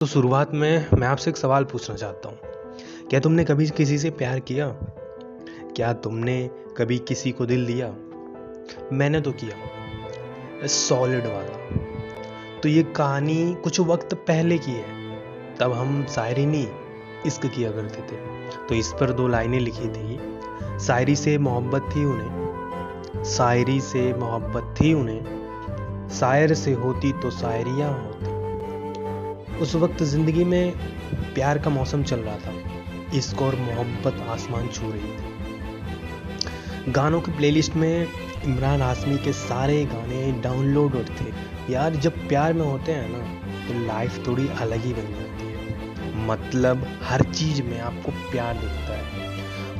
तो शुरुआत में मैं आपसे एक सवाल पूछना चाहता हूँ। क्या तुमने कभी किसी से प्यार किया? क्या तुमने कभी किसी को दिल दिया? मैंने तो किया, सॉलिड वाला। तो ये कहानी कुछ वक्त पहले की है। तब हम शायरी नहीं, इश्क किया करते थे। तो इस पर 2 लाइनें लिखी थी। शायरी से मोहब्बत थी उन्हें, शायरी से मोहब्बत थी उन्हें, शायर से होती तो शायरियाँ होती। उस वक्त ज़िंदगी में प्यार का मौसम चल रहा था। इश्क और मोहब्बत आसमान छू रही थी। गानों की प्लेलिस्ट में इमरान हाशमी के सारे गाने डाउनलोड थे। यार जब प्यार में होते हैं ना तो लाइफ थोड़ी अलग ही बन जाती है। मतलब हर चीज़ में आपको प्यार दिखता है।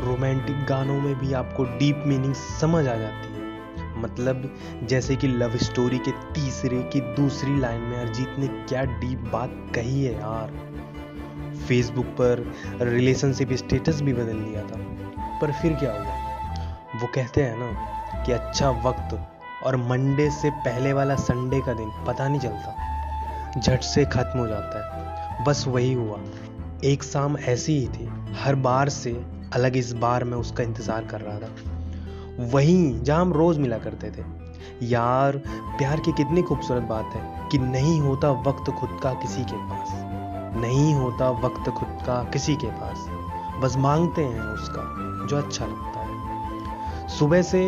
रोमांटिक गानों में भी आपको डीप मीनिंग समझ आ जाती है। मतलब जैसे कि लव स्टोरी के तीसरे की दूसरी लाइन में अरिजीत ने क्या डीप बात कही है यार। फेसबुक पर रिलेशनशिप स्टेटस भी बदल दिया था, पर फिर क्या हुआ? वो कहते हैं ना कि अच्छा वक्त और मंडे से पहले वाला संडे का दिन पता नहीं चलता, झट से खत्म हो जाता है। बस वही हुआ। एक शाम ऐसी ही थी, हर बार से अलग। इस बार मैं उसका इंतजार कर रहा था, वहीं जहां हम रोज मिला करते थे। यार प्यार की कितनी खूबसूरत बात है कि नहीं होता वक्त खुद का किसी के पास, नहीं होता वक्त खुद का किसी के पास। बस मांगते हैं उसका जो अच्छा लगता है। सुबह से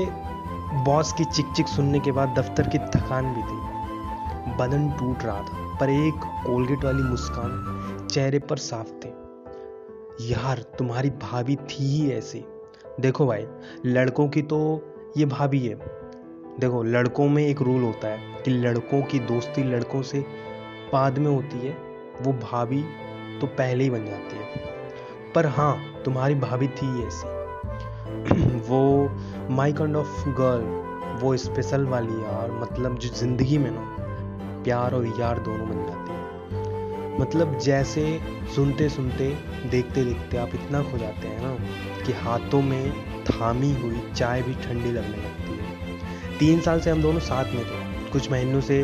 बॉस की चिक चिक सुनने के बाद दफ्तर की थकान भी थी, बदन टूट रहा था, पर एक कोलगेट वाली मुस्कान चेहरे पर साफ थी। यार तुम्हारी भाभी थी ही ऐसी। देखो भाई, लड़कों की तो ये भाभी है। देखो लड़कों में एक रूल होता है कि लड़कों की दोस्ती लड़कों से बाद में होती है, वो भाभी तो पहले ही बन जाती है। पर हाँ, तुम्हारी भाभी थी ऐसी। वो माई काइंड ऑफ गर्ल, वो स्पेशल वाली यार। मतलब जो जिंदगी में ना प्यार और यार दोनों बन जाती है। मतलब जैसे सुनते सुनते देखते देखते आप इतना खो जाते हैं ना कि हाथों में थामी हुई चाय भी ठंडी लगने लगती है। 3 साल से हम दोनों साथ में थे। कुछ महीनों से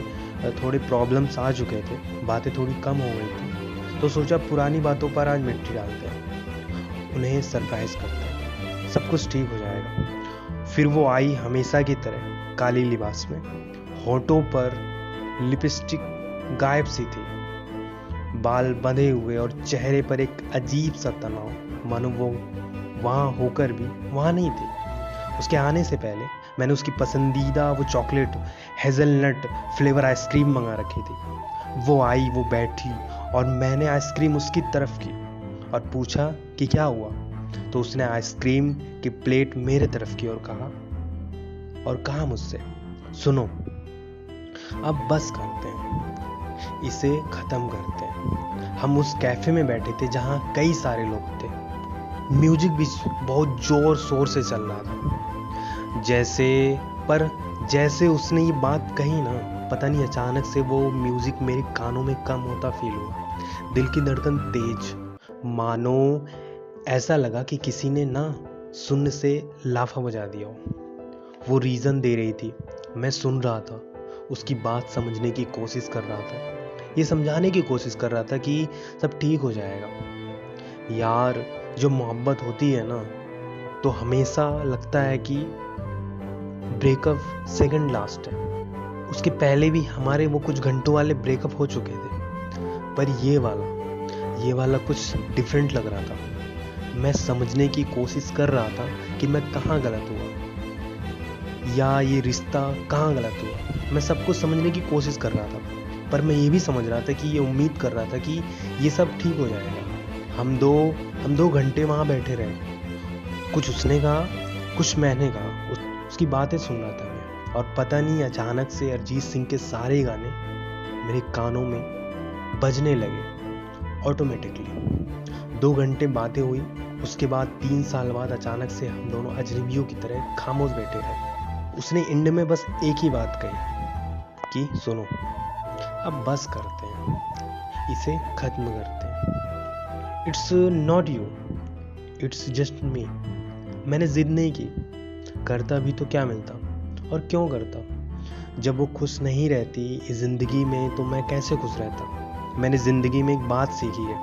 थोड़े प्रॉब्लम्स आ चुके थे, बातें थोड़ी कम हो गई थी। तो सोचा पुरानी बातों पर आज मिट्टी डालते हैं, उन्हें सरप्राइज करते हैं, सब कुछ ठीक हो जाएगा। फिर वो आई हमेशा की तरह, काली लिबास में, होठों पर लिपस्टिक गायब सी थी, बाल बंधे हुए और चेहरे पर एक अजीब सा तनाव, मानो वो वहाँ होकर भी वहाँ नहीं थी। उसके आने से पहले मैंने उसकी पसंदीदा वो चॉकलेट हेज़लनट फ्लेवर आइसक्रीम मंगा रखी थी। वो आई, वो बैठी और मैंने आइसक्रीम उसकी तरफ की और पूछा कि क्या हुआ। तो उसने आइसक्रीम की प्लेट मेरे तरफ की और कहा मुझसे, सुनो अब बस करते हैं, इसे खत्म करते हैं। हम उस कैफे में बैठे थे जहाँ कई सारे लोग थे। म्यूजिक भी बहुत जोर शोर से चल रहा था। जैसे उसने ये बात कही ना, पता नहीं अचानक से वो म्यूजिक मेरे कानों में कम होता फील हुआ। दिल की धड़कन तेज, मानो ऐसा लगा कि किसी ने ना शून्य से लाफा बजा दिया हो। वो रीजन दे रही थी, मैं सुन रहा था, उसकी बात समझने की कोशिश कर रहा था, ये समझाने की कोशिश कर रहा था कि सब ठीक हो जाएगा। यार जो मोहब्बत होती है ना तो हमेशा लगता है कि ब्रेकअप सेकंड लास्ट है। उसके पहले भी हमारे वो कुछ घंटों वाले ब्रेकअप हो चुके थे, पर ये वाला कुछ डिफरेंट लग रहा था। मैं समझने की कोशिश कर रहा था कि मैं कहाँ गलत हुआ या ये रिश्ता कहाँ गलत हुआ। मैं सब कुछ समझने की कोशिश कर रहा था, पर मैं ये भी समझ रहा था कि ये उम्मीद कर रहा था कि ये सब ठीक हो जाएगा। हम दो घंटे वहाँ बैठे रहे, कुछ उसने कहा, कुछ मैंने कहा, उसकी बातें सुन रहा था मैं। और पता नहीं अचानक से अरिजीत सिंह के सारे गाने मेरे कानों में बजने लगे ऑटोमेटिकली। 2 घंटे बातें हुई, उसके बाद 3 साल बाद अचानक से हम दोनों अजनबियों की तरह खामोश बैठे रहे। उसने एंड में बस एक ही बात कही कि सुनो अब बस करते हैं, इसे खत्म करते हैं। It's not you, it's just me. मैंने जिद नहीं की, करता भी तो क्या मिलता और क्यों करता। जब वो खुश नहीं रहती इस जिंदगी में तो मैं कैसे खुश रहता। मैंने ज़िंदगी में एक बात सीखी है,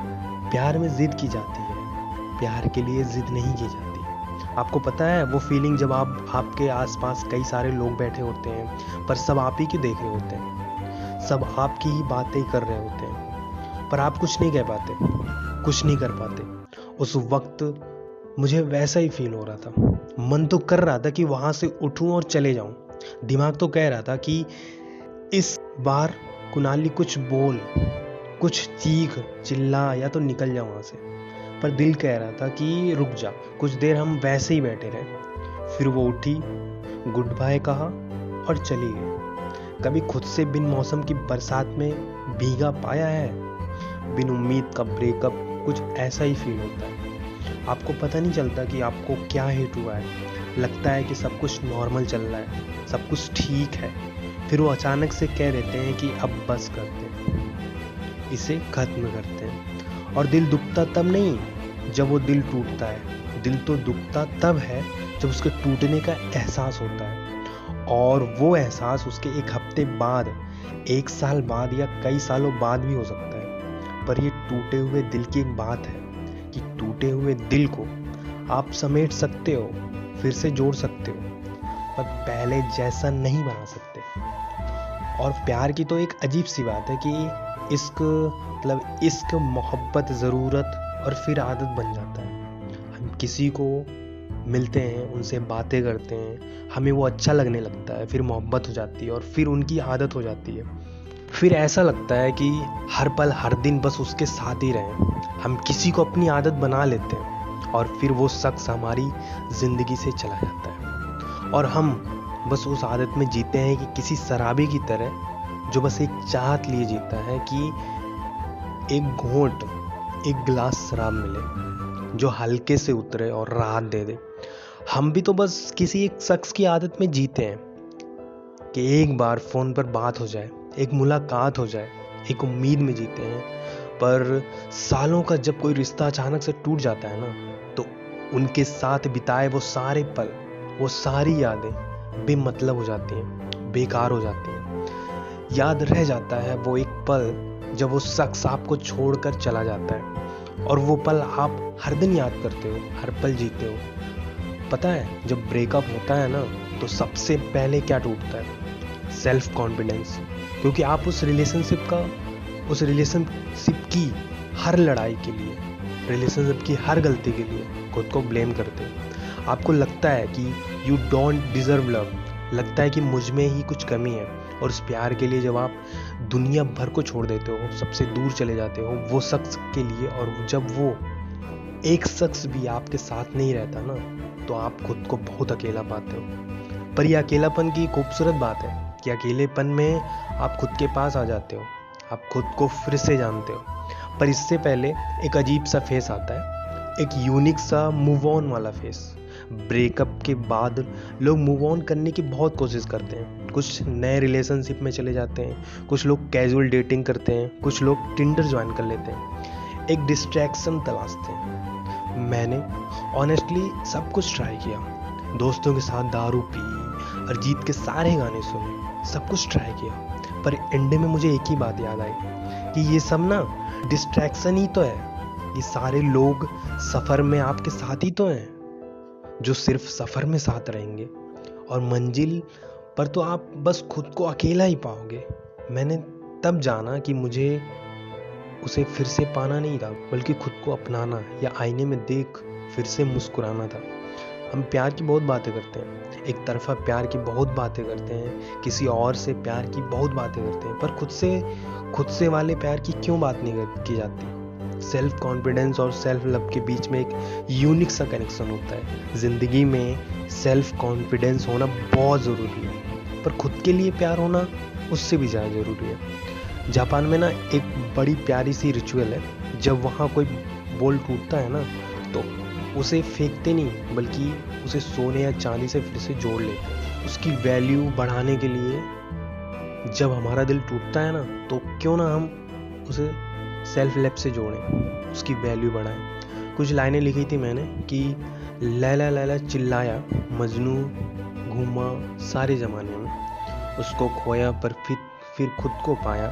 प्यार में ज़िद की जाती है, प्यार के लिए ज़िद नहीं की जाती। आपको पता है वो फीलिंग जब आपके आसपास कई सारे लोग बैठे होते हैं, पर सब आप ही की देख रहे होते हैं, सब आपकी ही बातें कर रहे होते हैं, पर आप कुछ नहीं कह पाते, कुछ नहीं कर पाते। उस वक्त मुझे वैसा ही फील हो रहा था। मन तो कर रहा था कि वहाँ से उठूं और चले जाऊं, दिमाग तो कह रहा था कि इस बार कुणाली कुछ बोल, कुछ चीख चिल्ला या तो निकल जा वहाँ से, पर दिल कह रहा था कि रुक जा। कुछ देर हम वैसे ही बैठे रहे, फिर वो उठी, गुड बाय कहा और चली गई। कभी खुद से बिन मौसम की बरसात में भीगा पाया है? बिन उम्मीद का ब्रेकअप कुछ ऐसा ही फील होता है। आपको पता नहीं चलता कि आपको क्या हिट हुआ है, लगता है कि सब कुछ नॉर्मल चल रहा है, सब कुछ ठीक है, फिर वो अचानक से कह देते हैं कि अब बस करते हैं, इसे खत्म करते हैं। और दिल दुखता तब नहीं जब वो दिल टूटता है, दिल तो दुखता तब है जब उसके टूटने का एहसास होता है, और वो एहसास उसके एक हफ्ते बाद, एक साल बाद या कई सालों बाद भी हो सकता है। पर ये टूटे हुए दिल की एक बात है कि टूटे हुए दिल को आप समेट सकते हो, फिर से जोड़ सकते हो, पर पहले जैसा नहीं बना सकते। और प्यार की तो एक अजीब सी बात है कि इश्क मोहब्बत ज़रूरत और फिर आदत बन जाता है। हम किसी को मिलते हैं, उनसे बातें करते हैं, हमें वो अच्छा लगने लगता है, फिर मोहब्बत हो जाती है और फिर उनकी आदत हो जाती है। फिर ऐसा लगता है कि हर पल हर दिन बस उसके साथ ही रहें। हम किसी को अपनी आदत बना लेते हैं और फिर वो शख्स हमारी ज़िंदगी से चला जाता है और हम बस उस आदत में जीते हैं कि किसी शराबी की तरह जो बस एक चाहत लिए जीता है कि एक घूंट, एक गिलास शराब मिले जो हल्के से उतरे और राहत दे दे। हम भी तो बस किसी एक शख्स की आदत में जीते हैं कि एक बार फ़ोन पर बात हो जाए, एक मुलाकात हो जाए, एक उम्मीद में जीते हैं। पर सालों का जब कोई रिश्ता अचानक से टूट जाता है ना, तो उनके साथ बिताए वो सारे पल, वो सारी यादें बेमतलब हो जाती हैं, बेकार हो जाती हैं। याद रह जाता है वो एक पल जब वो शख्स आपको छोड़कर चला जाता है, और वो पल आप हर दिन याद करते हो, हर पल जीते हो। पता है जब ब्रेकअप होता है ना, तो सबसे पहले क्या टूटता है? Self confidence. क्योंकि आप उस रिलेशनशिप की हर लड़ाई के लिए, रिलेशनशिप की हर गलती के लिए खुद को ब्लेम करते हो। आपको लगता है कि यू डोंट डिजर्व लव, लगता है कि मुझ में ही कुछ कमी है। और उस प्यार के लिए जब आप दुनिया भर को छोड़ देते हो, सबसे दूर चले जाते हो वो शख्स के लिए, और जब वो एक शख्स भी आपके साथ नहीं रहता ना, तो आप खुद को बहुत अकेला पाते हो। पर यह अकेलापन की खूबसूरत बात है कि अकेलेपन में आप खुद के पास आ जाते हो, आप खुद को फिर से जानते हो। पर इससे पहले एक अजीब सा फेस आता है, एक यूनिक सा मूव ऑन वाला फेस। ब्रेकअप के बाद लोग मूव ऑन करने की बहुत कोशिश करते हैं, कुछ नए रिलेशनशिप में चले जाते हैं, कुछ लोग कैजुअल डेटिंग करते हैं, कुछ लोग टिंडर ज्वाइन कर लेते हैं, एक डिस्ट्रैक्शन तलाशते हैं। मैंने ऑनेस्टली सब कुछ ट्राई किया, दोस्तों के साथ दारू पी, अरिजीत के सारे गाने सुने, सब कुछ ट्राई किया, पर एंड में मुझे एक ही बात याद आई कि ये सब ना डिस्ट्रैक्शन ही तो है। ये सारे लोग सफ़र में आपके साथ ही तो हैं, जो सिर्फ सफ़र में साथ रहेंगे, और मंजिल पर तो आप बस खुद को अकेला ही पाओगे। मैंने तब जाना कि मुझे उसे फिर से पाना नहीं था, बल्कि खुद को अपनाना या आईने में देख फिर से मुस्कुराना था। हम प्यार की बहुत बातें करते हैं, एक तरफा प्यार की बहुत बातें करते हैं, किसी और से प्यार की बहुत बातें करते हैं, पर खुद से वाले प्यार की क्यों बात नहीं की जाती? सेल्फ कॉन्फिडेंस और सेल्फ लव के बीच में एक यूनिक सा कनेक्शन होता है। ज़िंदगी में सेल्फ कॉन्फिडेंस होना बहुत ज़रूरी है, पर खुद के लिए प्यार होना उससे भी ज़्यादा ज़रूरी है। जापान में ना एक बड़ी प्यारी सी रिचुअल है, जब वहाँ कोई बोल टूटता है ना, तो उसे फेंकते नहीं, बल्कि उसे सोने या चांदी से फिर से जोड़ लेते हैं। उसकी वैल्यू बढ़ाने के लिए जब हमारा दिल टूटता है ना, तो क्यों ना हम उसे सेल्फ लव से जोड़ें, उसकी वैल्यू बढ़ाएं। कुछ लाइनें लिखी थी मैंने कि लैला लैला चिल्लाया, मजनू घूमा सारे ज़माने में, उसको खोया पर फिर खुद को पाया,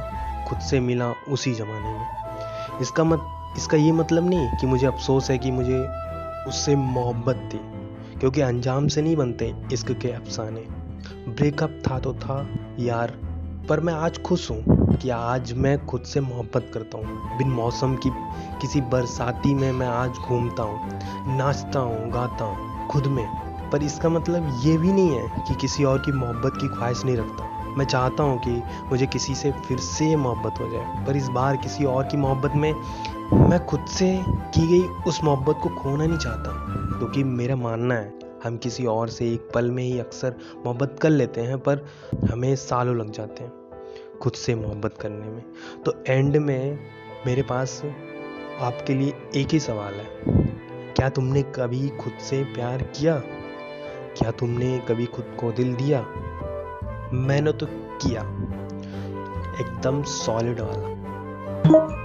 खुद से मिला उसी ज़माने में। इसका ये मतलब नहीं कि मुझे अफसोस है कि मुझे उससे मोहब्बत थी, क्योंकि अंजाम से नहीं बनते इश्क के अफसाने। ब्रेकअप था तो था यार, पर मैं आज खुश हूँ कि आज मैं खुद से मोहब्बत करता हूँ। बिन मौसम की किसी बरसाती में मैं आज घूमता हूँ, नाचता हूँ, गाता हूँ खुद में। पर इसका मतलब ये भी नहीं है कि किसी और की मोहब्बत की ख्वाहिश नहीं रखता। मैं चाहता हूँ कि मुझे किसी से फिर से मोहब्बत हो जाए, पर इस बार किसी और की मोहब्बत में मैं खुद से की गई उस मोहब्बत को खोना नहीं चाहता, क्योंकि मेरा मानना है हम किसी और से एक पल में ही अक्सर मोहब्बत कर लेते हैं, पर हमें सालों लग जाते हैं खुद से मोहब्बत करने में। तो एंड में मेरे पास आपके लिए एक ही सवाल है, क्या तुमने कभी खुद से प्यार किया? क्या तुमने कभी खुद को दिल दिया? मैंने तो किया, एकदम सॉलिड वाला।